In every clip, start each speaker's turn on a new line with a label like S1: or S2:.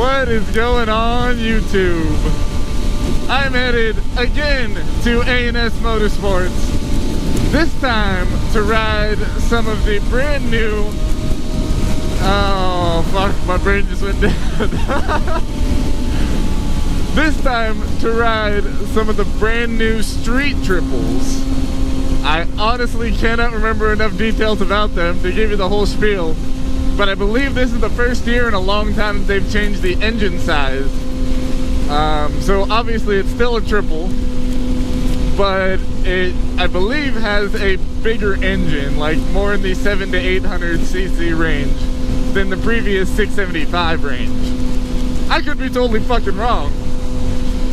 S1: What is going on, YouTube? I'm headed again to A&S Motorsports. This time to ride some of the brand new... Oh, fuck, my brain just went dead. This time to ride some of the brand new street triples. I honestly cannot remember enough details about them to give you the whole spiel, but I believe this is the first year in a long time that they've changed the engine size. So obviously it's still a triple, but it, I believe, has a bigger engine, like more in the 700 to 800 cc range than the previous 675 range. I could be totally fucking wrong,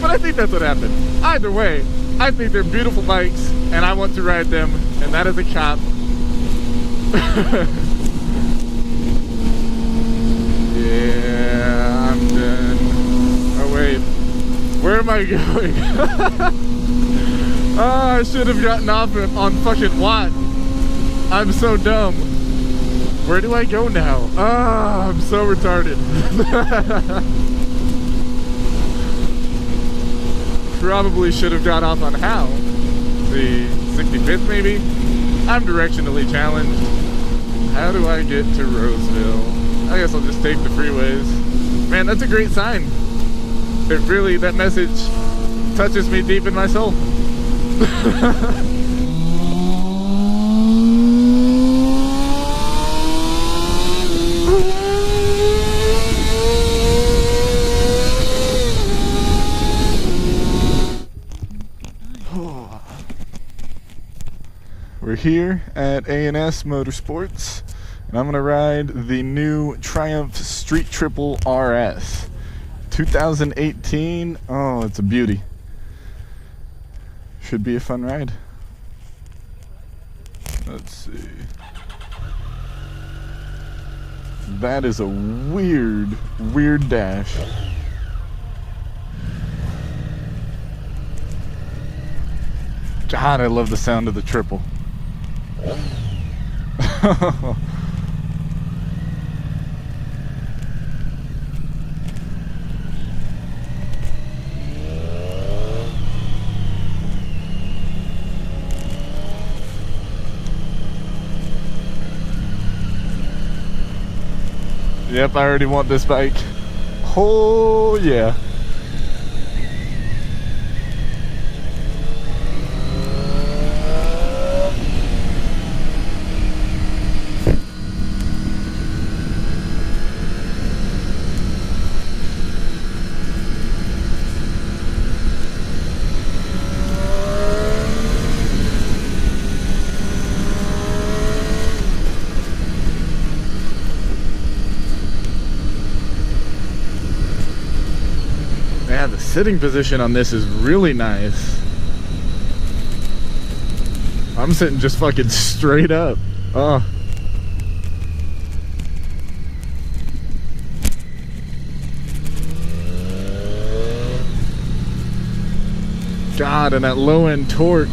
S1: but I think that's what happened. Either way, I think they're beautiful bikes, and I want to ride them, and that is a cop. Yeah, I'm done. Oh wait, where am I going? Oh, I should have gotten off on fucking Watt. I'm so dumb. Where do I go now? Ah, I'm so retarded. Probably should have got off on how? The 65th maybe? I'm directionally challenged. How do I get to Roseville? I guess I'll just take the freeways. Man, that's a great sign. It really, that message touches me deep in my soul. We're here at A&S Motorsports, and I'm gonna ride the new Triumph Street Triple RS 2018. Oh, it's a beauty. Should be a fun ride. Let's see. That is a weird dash. God, I love the sound of the triple. Yep, I already want this bike. Oh yeah. Yeah, the sitting position on this is really nice. I'm sitting just fucking straight up. Oh. God, and that low end torque.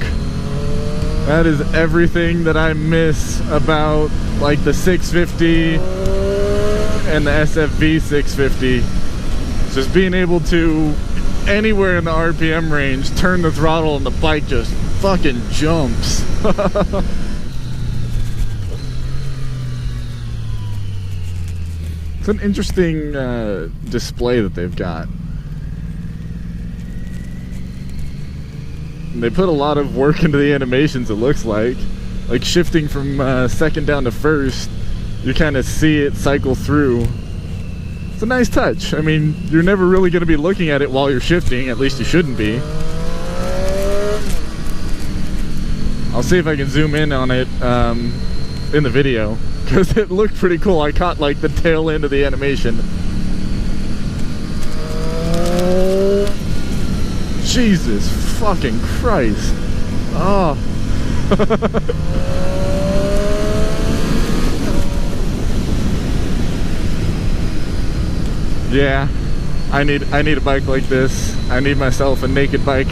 S1: That is everything that I miss about like the 650 and the SFV 650. Just being able to, anywhere in the RPM range, turn the throttle and the bike just fucking jumps. It's an interesting display that they've got. And they put a lot of work into the animations, it looks like. Like shifting from second down to first, you kind of see it cycle through. It's a nice touch. I mean, you're never really going to be looking at it while you're shifting, at least you shouldn't be. I'll see if I can zoom in on it in the video, because it looked pretty cool. I caught like the tail end of the animation. Jesus fucking Christ. Oh. Yeah, I need a bike like this. I need myself a naked bike.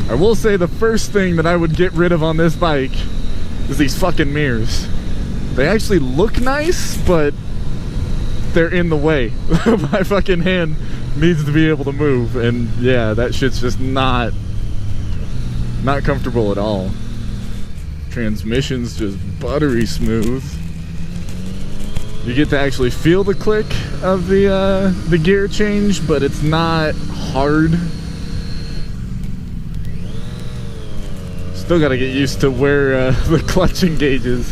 S1: I will say the first thing that I would get rid of on this bike is these fucking mirrors. They actually look nice, but they're in the way. My fucking hand needs to be able to move, and yeah, that shit's just not comfortable at all. Transmission's just buttery smooth. You get to actually feel the click of the gear change, but it's not hard. Still gotta get used to where the clutch engages.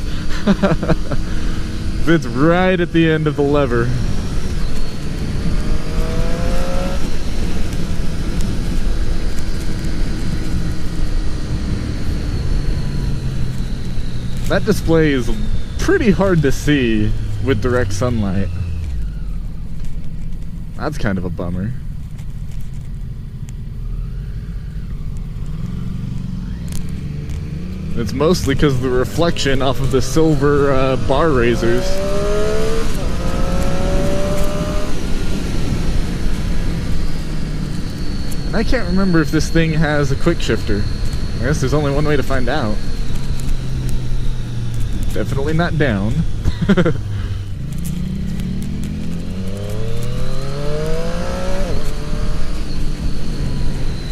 S1: It's right at the end of the lever. That display is pretty hard to see with direct sunlight. That's kind of a bummer. It's mostly because of the reflection off of the silver bar razors. And I can't remember if this thing has a quick shifter. I guess there's only one way to find out. Definitely not down.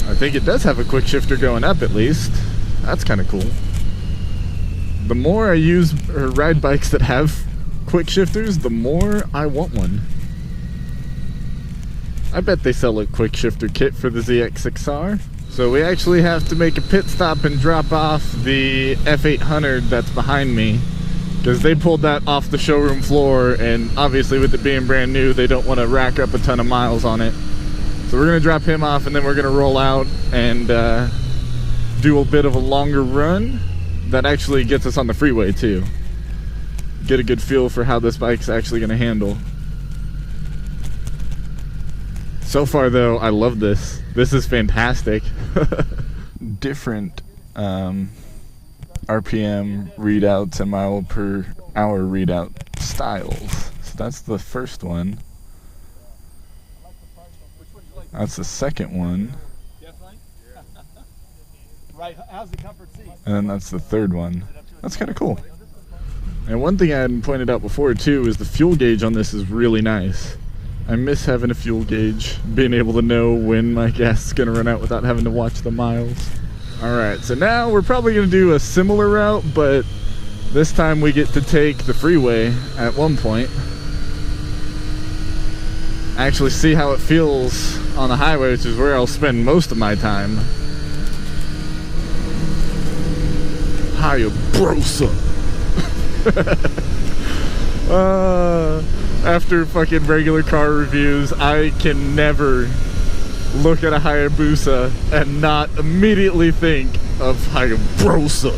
S1: I think it does have a quick shifter going up at least. That's kind of cool. The more I use or ride bikes that have quick shifters, the more I want one. I bet they sell a quick shifter kit for the ZX6R. So we actually have to make a pit stop and drop off the F800 that's behind me, because they pulled that off the showroom floor, and obviously with it being brand new, they don't want to rack up a ton of miles on it. So we're going to drop him off, and then we're going to roll out and do a bit of a longer run that actually gets us on the freeway too. Get a good feel for how this bike's actually going to handle. So far though, I love this. This is fantastic. Different RPM readouts and mile per hour readout styles. So that's the first one. That's the second one. Right, how's the comfort seat? And then that's the third one. That's kind of cool. And one thing I hadn't pointed out before too is the fuel gauge on this is really nice. I miss having a fuel gauge, being able to know when my gas is gonna run out without having to watch the miles. Alright, so now we're probably gonna do a similar route, but this time we get to take the freeway at one point. Actually see how it feels on the highway, which is where I'll spend most of my time. Hiya, brosa. After fucking regular car reviews, I can never look at a Hayabusa and not immediately think of Hayabusa.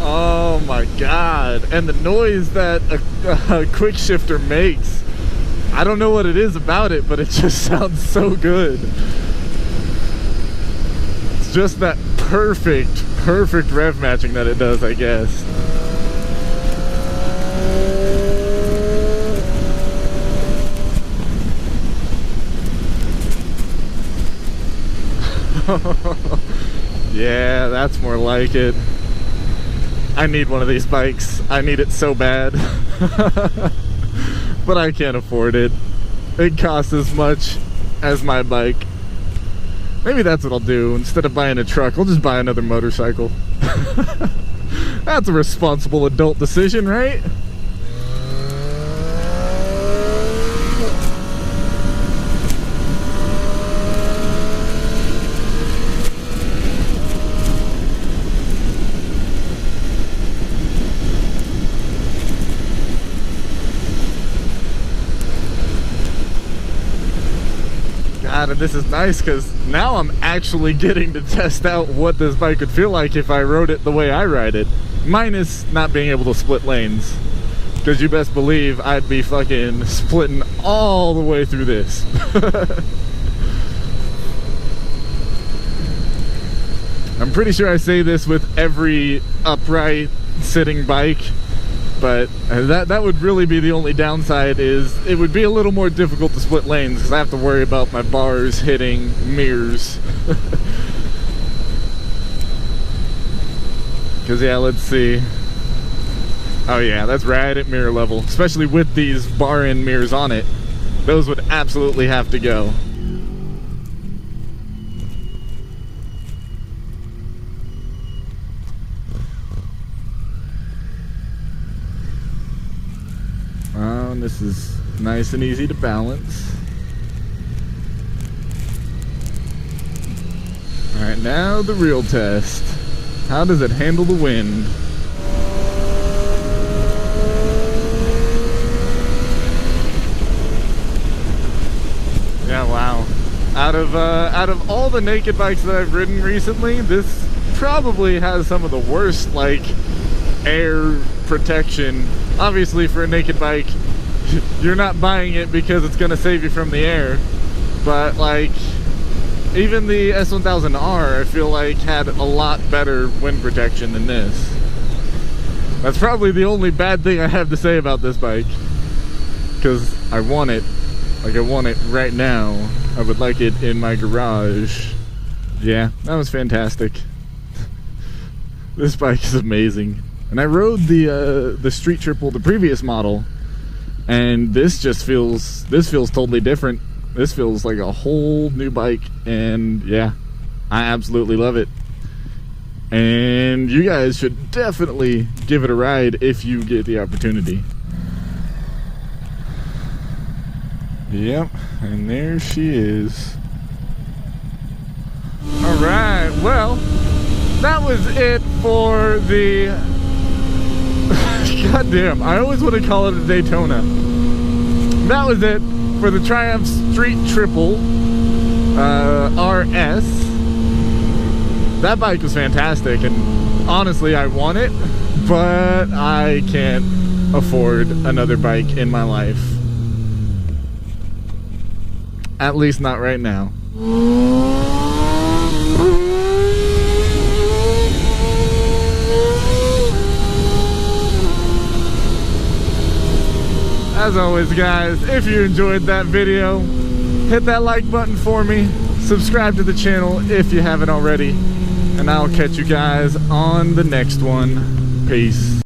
S1: Oh my god. And the noise that a quick shifter makes, I don't know what it is about it, but it just sounds so good. It's just that perfect rev matching that it does, I guess. Yeah, that's more like it. I need one of these bikes. I need it so bad. But I can't afford it. It costs as much as my bike. Maybe that's what I'll do. Instead of buying a truck, I'll just buy another motorcycle. That's a responsible adult decision, right? And this is nice because now I'm actually getting to test out what this bike would feel like if I rode it the way I ride it, minus not being able to split lanes, because you best believe I'd be fucking splitting all the way through this. I'm pretty sure I say this with every upright sitting bike, but that would really be the only downside, is it would be a little more difficult to split lanes because I have to worry about my bars hitting mirrors. Cause yeah, let's see. Oh yeah, that's right at mirror level, especially with these bar end mirrors on it. Those would absolutely have to go. Oh, and this is nice and easy to balance. Alright, now the real test. How does it handle the wind? Yeah, wow. Out of all the naked bikes that I've ridden recently, this probably has some of the worst, like, air protection. Obviously, for a naked bike, you're not buying it because it's gonna save you from the air. But, like, even the S1000R, I feel like, had a lot better wind protection than this. That's probably the only bad thing I have to say about this bike. Because I want it. Like, I want it right now. I would like it in my garage. Yeah, that was fantastic. This bike is amazing. And I rode the Street Triple, the previous model, and this feels totally different. This feels like a whole new bike, and yeah, I absolutely love it. And you guys should definitely give it a ride if you get the opportunity. Yep, and there she is. Alright, well, that was it for the... Goddamn, I always want to call it a Daytona. That was it for the Triumph Street Triple RS. That bike was fantastic, and honestly, I want it, but I can't afford another bike in my life. At least not right now. As always, guys, if you enjoyed that video, hit that like button for me, subscribe to the channel if you haven't already, and I'll catch you guys on the next one. Peace.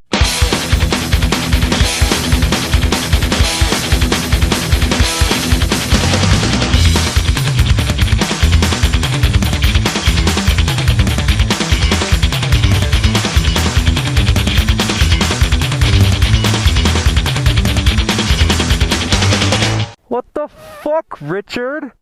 S2: What the fuck, Richard?